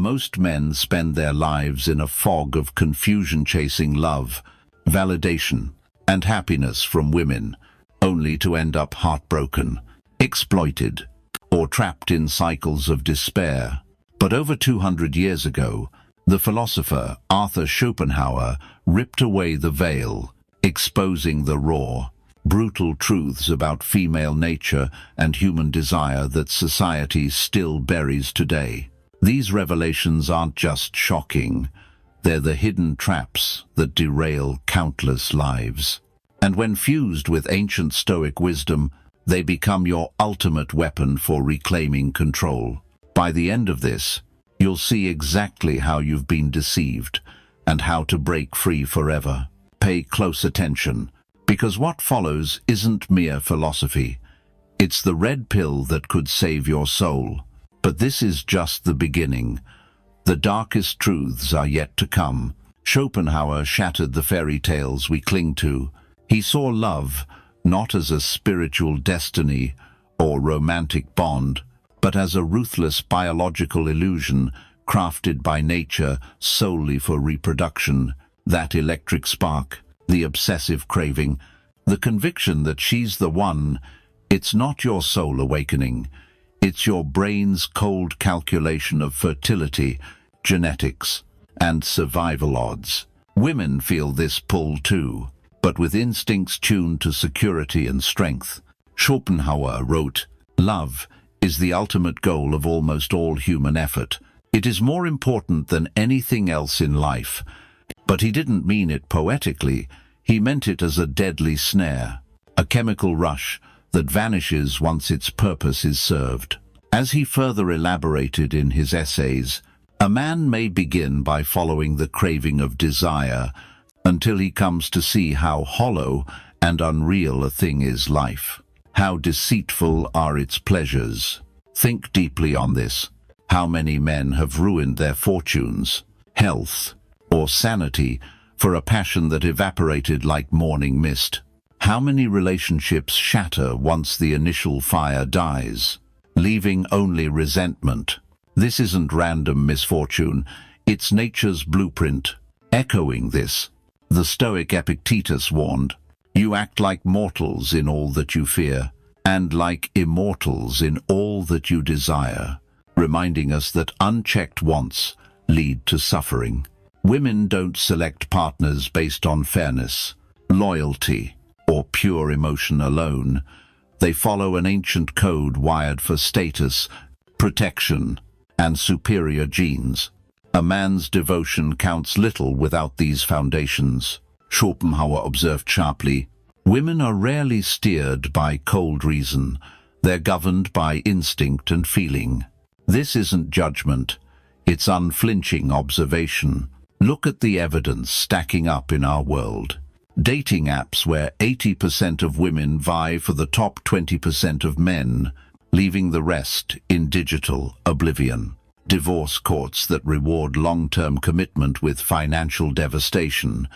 most men spend their lives in a fog of confusion, chasing love, validation, and happiness from women, only to end up heartbroken, exploited, or trapped in cycles of despair. But over 200 years ago, the philosopher Arthur Schopenhauer ripped away the veil, exposing the raw, brutal truths about female nature and human desire that society still buries today. These revelations aren't just shocking, they're the hidden traps that derail countless lives. And when fused with ancient Stoic wisdom, they become your ultimate weapon for reclaiming control. By the end of this, you'll see exactly how you've been deceived and how to break free forever. Pay close attention, because what follows isn't mere philosophy. It's the red pill that could save your soul. But this is just the beginning. The darkest truths are yet to come. Schopenhauer shattered the fairy tales we cling to. He saw love not as a spiritual destiny or romantic bond, but as a ruthless biological illusion crafted by nature solely for reproduction. That electric spark, the obsessive craving, the conviction that she's the one, it's not your soul awakening. It's your brain's cold calculation of fertility, genetics, and survival odds. Women feel this pull too, but with instincts tuned to security and strength. Schopenhauer wrote, "Love is the ultimate goal of almost all human effort. It is more important than anything else in life." But he didn't mean it poetically. He meant it as a deadly snare, a chemical rush that vanishes once its purpose is served. As he further elaborated in his essays, a man may begin by following the craving of desire until he comes to see how hollow and unreal a thing is life. How deceitful are its pleasures. Think deeply on this. How many men have ruined their fortunes, health, or sanity for a passion that evaporated like morning mist? How many relationships shatter once the initial fire dies, leaving only resentment? This isn't random misfortune, it's nature's blueprint. Echoing this, the Stoic Epictetus warned, "You act like mortals in all that you fear, and like immortals in all that you desire," reminding us that unchecked wants lead to suffering. Women don't select partners based on fairness, loyalty, or pure emotion alone. They follow an ancient code wired for status, protection, and superior genes. A man's devotion counts little without these foundations. Schopenhauer observed sharply, "Women are rarely steered by cold reason. They're governed by instinct and feeling." This isn't judgment, it's unflinching observation. Look at the evidence stacking up in our world. Dating apps where 80% of women vie for the top 20% of men, leaving the rest in digital oblivion. Divorce courts that reward long-term commitment with financial devastation.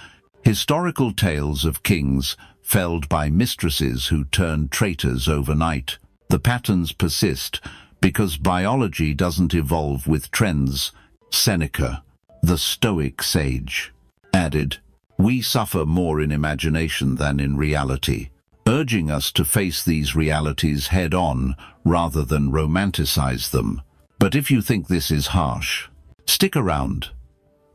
Historical tales of kings felled by mistresses who turned traitors overnight. The patterns persist because biology doesn't evolve with trends. Seneca, the Stoic sage, added, "We suffer more in imagination than in reality," urging us to face these realities head-on rather than romanticize them. But if you think this is harsh, stick around.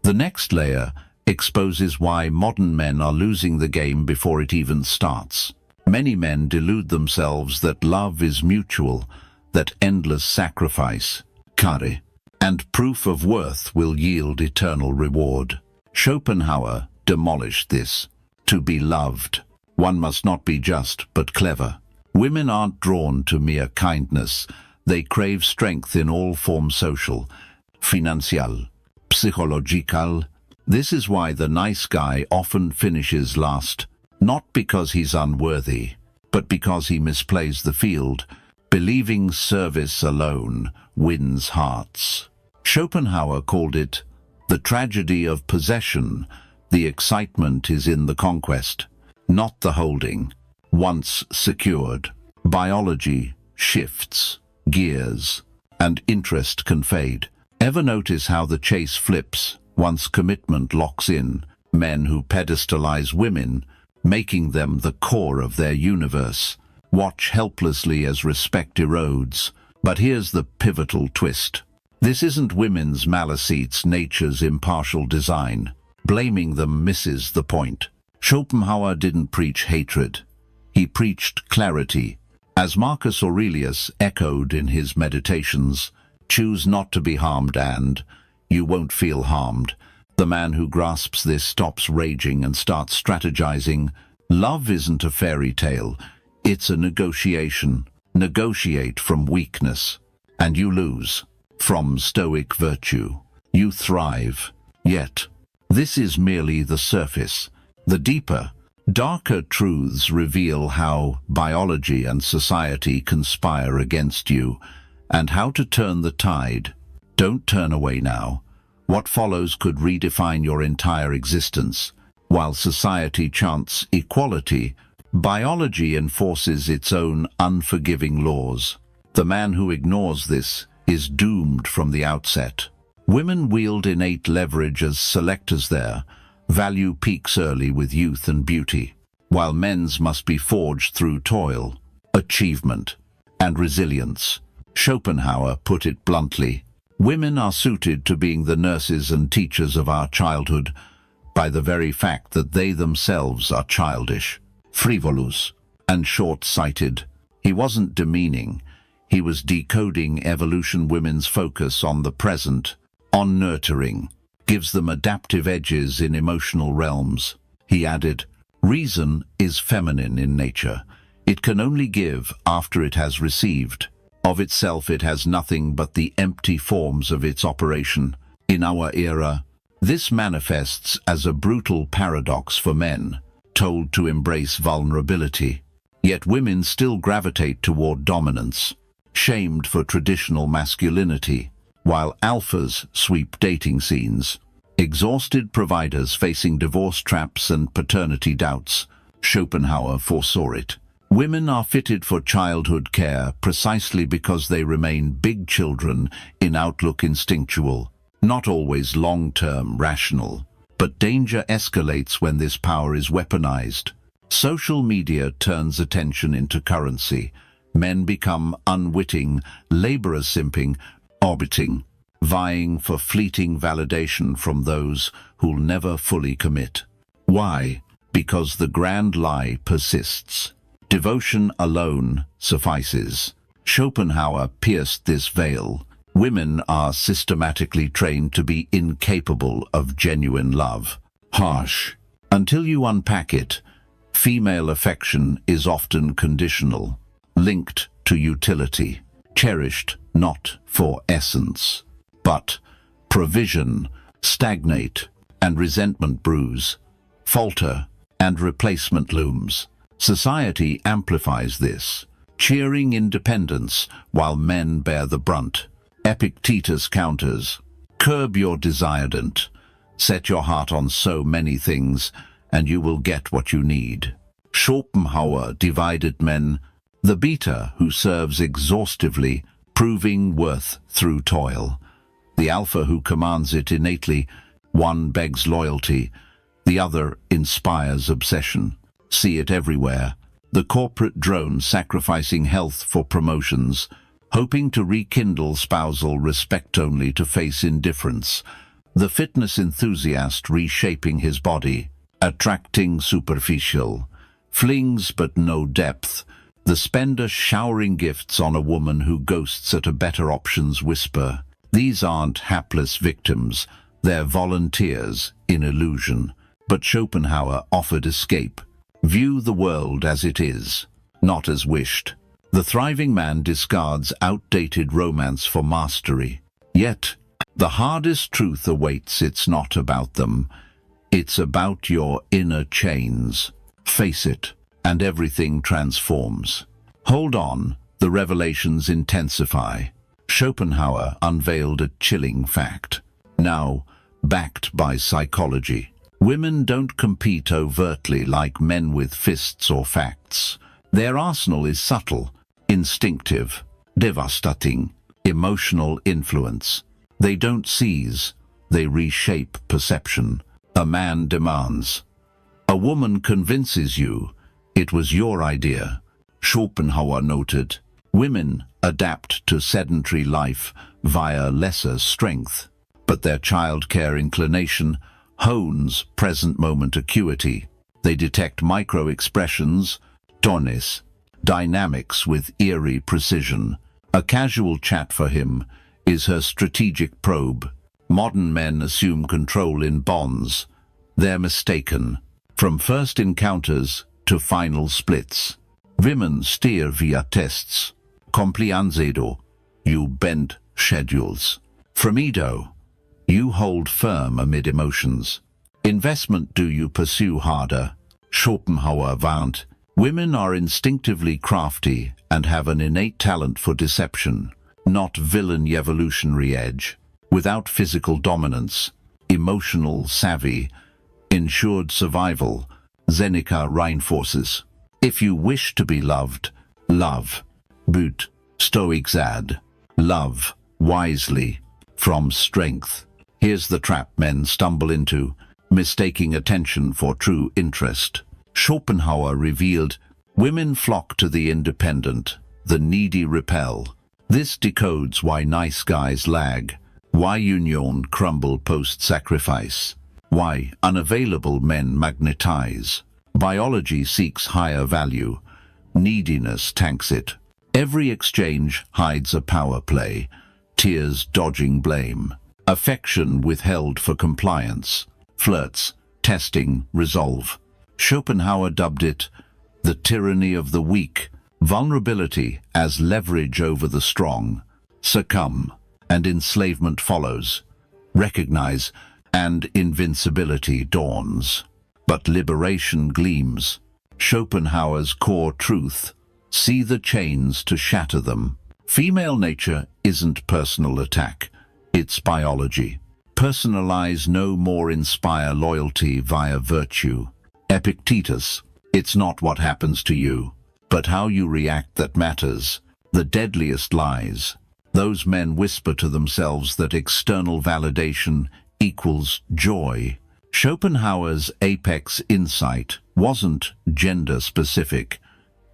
The next layer exposes why modern men are losing the game before it even starts. Many men delude themselves that love is mutual, that endless sacrifice, care, and proof of worth will yield eternal reward. Schopenhauer demolished this. To be loved, one must not be just but clever. Women aren't drawn to mere kindness. They crave strength in all forms, social, financial, psychological. This is why the nice guy often finishes last, not because he's unworthy, but because he misplays the field, believing service alone wins hearts. Schopenhauer called it the tragedy of possession. The excitement is in the conquest, not the holding. Once secured, biology shifts gears, and interest can fade. Ever notice how the chase flips once commitment locks in? Men who pedestalize women, making them the core of their universe, watch helplessly as respect erodes. But here's the pivotal twist. This isn't women's malice, it's nature's impartial design. Blaming them misses the point. Schopenhauer didn't preach hatred. He preached clarity. As Marcus Aurelius echoed in his Meditations, choose not to be harmed and you won't feel harmed. The man who grasps this stops raging and starts strategizing. Love isn't a fairy tale. It's a negotiation. Negotiate from weakness, and you lose. From Stoic virtue, you thrive. Yet, this is merely the surface. The deeper, darker truths reveal how biology and society conspire against you, and how to turn the tide. Don't turn away now. What follows could redefine your entire existence. While society chants equality, biology enforces its own unforgiving laws. The man who ignores this is doomed from the outset. Women wield innate leverage as selectors there. Value peaks early with youth and beauty, while men's must be forged through toil, achievement, and resilience. Schopenhauer put it bluntly. Women are suited to being the nurses and teachers of our childhood by the very fact that they themselves are childish, frivolous, and short-sighted. He wasn't demeaning. He was decoding evolution. Women's focus on the present, on nurturing, gives them adaptive edges in emotional realms. He added, reason is feminine in nature. It can only give after it has received. Of itself it has nothing but the empty forms of its operation. In our era, this manifests as a brutal paradox for men, told to embrace vulnerability. Yet women still gravitate toward dominance, shamed for traditional masculinity, while alphas sweep dating scenes. Exhausted providers facing divorce traps and paternity doubts. Schopenhauer foresaw it. Women are fitted for childhood care precisely because they remain big children in outlook, instinctual, not always long-term rational. But danger escalates when this power is weaponized. Social media turns attention into currency. Men become unwitting, laborious simping, orbiting, vying for fleeting validation from those who'll never fully commit. Why? Because the grand lie persists. Devotion alone suffices. Schopenhauer pierced this veil. Women are systematically trained to be incapable of genuine love. Harsh. Until you unpack it, female affection is often conditional, linked to utility, cherished not for essence, but provision, stagnate, and resentment bruise, falter, and replacement looms. Society amplifies this, cheering independence while men bear the brunt. Epictetus counters, curb your desirant, set your heart on so many things, and you will get what you need. Schopenhauer divided men, the beta who serves exhaustively, proving worth through toil. The alpha who commands it innately, one begs loyalty, the other inspires obsession. See it everywhere. The corporate drone sacrificing health for promotions, hoping to rekindle spousal respect only to face indifference. The fitness enthusiast reshaping his body, attracting superficial flings but no depth. The spender showering gifts on a woman who ghosts at a better options whisper. These aren't hapless victims, they're volunteers in illusion. But Schopenhauer offered escape. View the world as it is, not as wished. The thriving man discards outdated romance for mastery. Yet, the hardest truth awaits. It's not about them. It's about your inner chains. Face it, and everything transforms. Hold on, the revelations intensify. Schopenhauer unveiled a chilling fact. Now, backed by psychology. Women don't compete overtly like men with fists or facts. Their arsenal is subtle, instinctive, devastating, emotional influence. They don't seize, they reshape perception. A man demands. A woman convinces you it was your idea. Schopenhauer noted, women adapt to sedentary life via lesser strength, but their childcare inclination hones present-moment acuity. They detect micro-expressions, tones, dynamics with eerie precision. A casual chat for him is her strategic probe. Modern men assume control in bonds. They're mistaken. From first encounters to final splits. Women steer via tests. Complianzedo, you bend schedules. Fremido, you hold firm amid emotions. Investment, do you pursue harder? Schopenhauer warned, women are instinctively crafty and have an innate talent for deception, not villain evolutionary edge. Without physical dominance, emotional savvy, ensured survival, Seneca reinforces. If you wish to be loved, love. But Stoics add, love wisely, from strength. Here's the trap men stumble into, mistaking attention for true interest. Schopenhauer revealed, women flock to the independent, the needy repel. This decodes why nice guys lag, why union crumble post-sacrifice, why unavailable men magnetize. Biology seeks higher value, neediness tanks it. Every exchange hides a power play, tears dodging blame, affection withheld for compliance, flirts, testing, resolve. Schopenhauer dubbed it the tyranny of the weak, vulnerability as leverage over the strong. Succumb, and enslavement follows. Recognize, and invincibility dawns. But liberation gleams. Schopenhauer's core truth, see the chains to shatter them. Female nature isn't personal attack, it's biology. Personalize no more, inspire loyalty via virtue. Epictetus, it's not what happens to you, but how you react that matters. The deadliest lies. Those men whisper to themselves that external validation equals joy. Schopenhauer's apex insight wasn't gender-specific.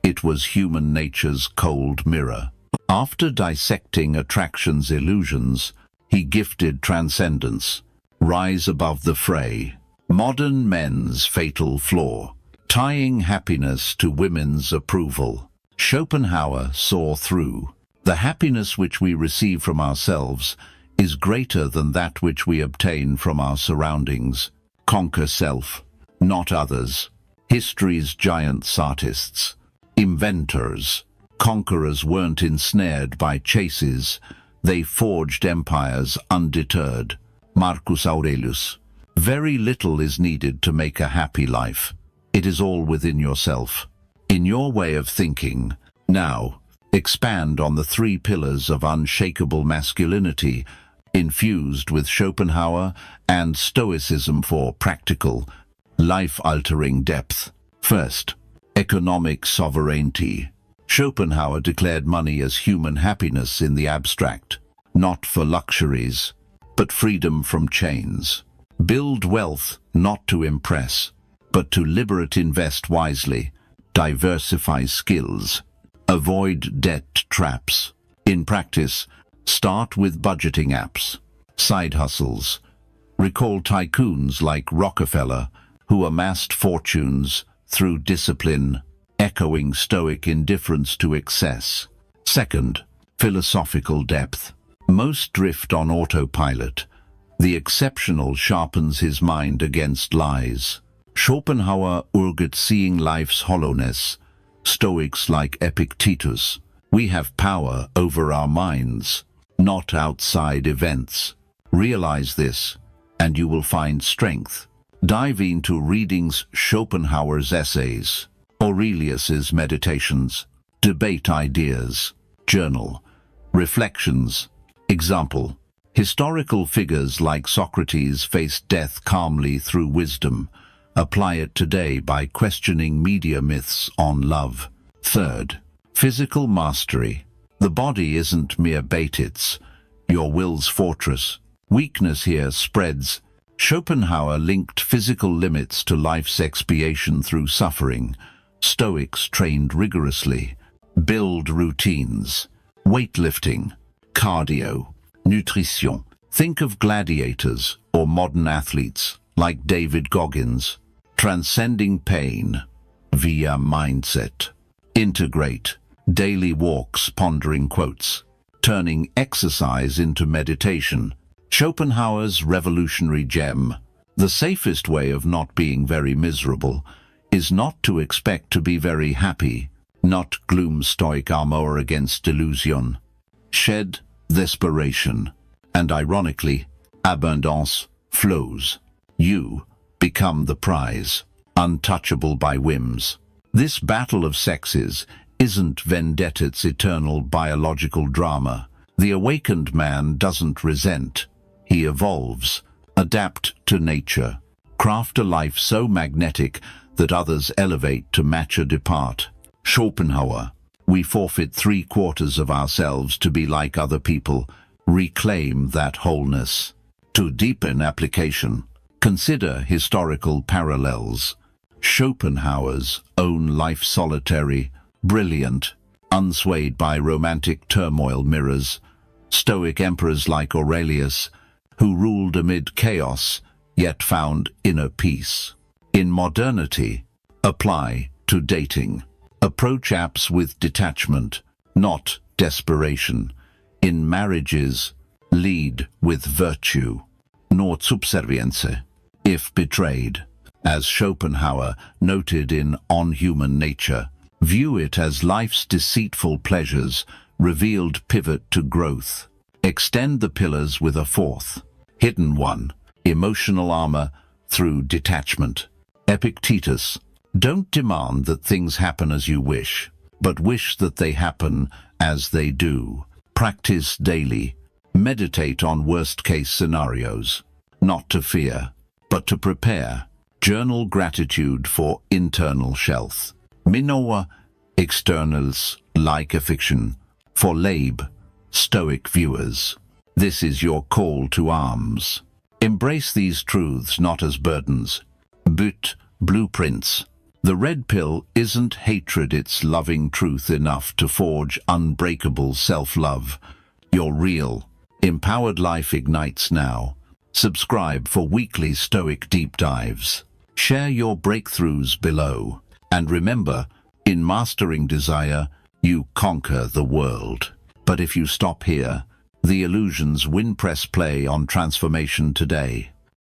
It was human nature's cold mirror. After dissecting attraction's illusions, he gifted transcendence, rise above the fray. Modern men's fatal flaw, tying happiness to women's approval. Schopenhauer saw through. The happiness which we receive from ourselves is greater than that which we obtain from our surroundings. Conquer self, not others. History's giant artists, inventors, conquerors weren't ensnared by chases, they forged empires undeterred. Marcus Aurelius. Very little is needed to make a happy life. It is all within yourself, in your way of thinking. Now, expand on the 3 pillars of unshakable masculinity, infused with Schopenhauer and Stoicism for practical, life-altering depth. First, economic sovereignty. Schopenhauer declared money as human happiness in the abstract, not for luxuries, but freedom from chains. Build wealth not to impress, but to liberate. Invest wisely, diversify skills, avoid debt traps. In practice, start with budgeting apps, side hustles. Recall tycoons like Rockefeller, who amassed fortunes through discipline, echoing Stoic indifference to excess. Second, philosophical depth. Most drift on autopilot. The exceptional sharpens his mind against lies. Schopenhauer urged seeing life's hollowness. Stoics like Epictetus, we have power over our minds, not outside events. Realize this, and you will find strength. Dive into readings Schopenhauer's essays, Aurelius's meditations, debate ideas, journal, reflections. Example, historical figures like Socrates faced death calmly through wisdom. Apply it today by questioning media myths on love. Third, physical mastery. The body isn't mere bait, it's your will's fortress. Weakness here spreads. Schopenhauer linked physical limits to life's expiation through suffering. Stoics trained rigorously. Build routines. Weightlifting. Cardio. Nutrition. Think of gladiators or modern athletes like David Goggins. Transcending pain via mindset. Integrate. Daily walks pondering quotes. Turning exercise into meditation. Schopenhauer's revolutionary gem. The safest way of not being very miserable is not to expect to be very happy, not gloom stoic armor against delusion. Shed desperation, and ironically, abundance flows. You become the prize, untouchable by whims. This battle of sexes isn't vendetta's eternal biological drama. The awakened man doesn't resent. He evolves, adapt to nature, craft a life so magnetic that others elevate to match or depart. Schopenhauer, we forfeit 3/4 of ourselves to be like other people. Reclaim that wholeness. To deepen application, consider historical parallels. Schopenhauer's own life solitary, brilliant, unswayed by romantic turmoil mirrors Stoic emperors like Aurelius, who ruled amid chaos, yet found inner peace. In modernity, apply to dating. Approach apps with detachment, not desperation. In marriages, lead with virtue, not subservienza. If betrayed, as Schopenhauer noted in On Human Nature, view it as life's deceitful pleasures, revealed pivot to growth. Extend the pillars with a fourth, hidden one, emotional armor through detachment. Epictetus, don't demand that things happen as you wish, but wish that they happen as they do. Practice daily. Meditate on worst-case scenarios. Not to fear, but to prepare. Journal gratitude for internal health. Minor externals like a fiction. For Labe, Stoic viewers, this is your call to arms. Embrace these truths not as burdens, but blueprints. The red pill isn't hatred, it's loving truth enough to forge unbreakable self-love. Your real, empowered life ignites now. Subscribe for weekly Stoic deep dives. Share your breakthroughs below. And remember, in mastering desire, you conquer the world. But if you stop here, the illusions win. Press play on transformation today.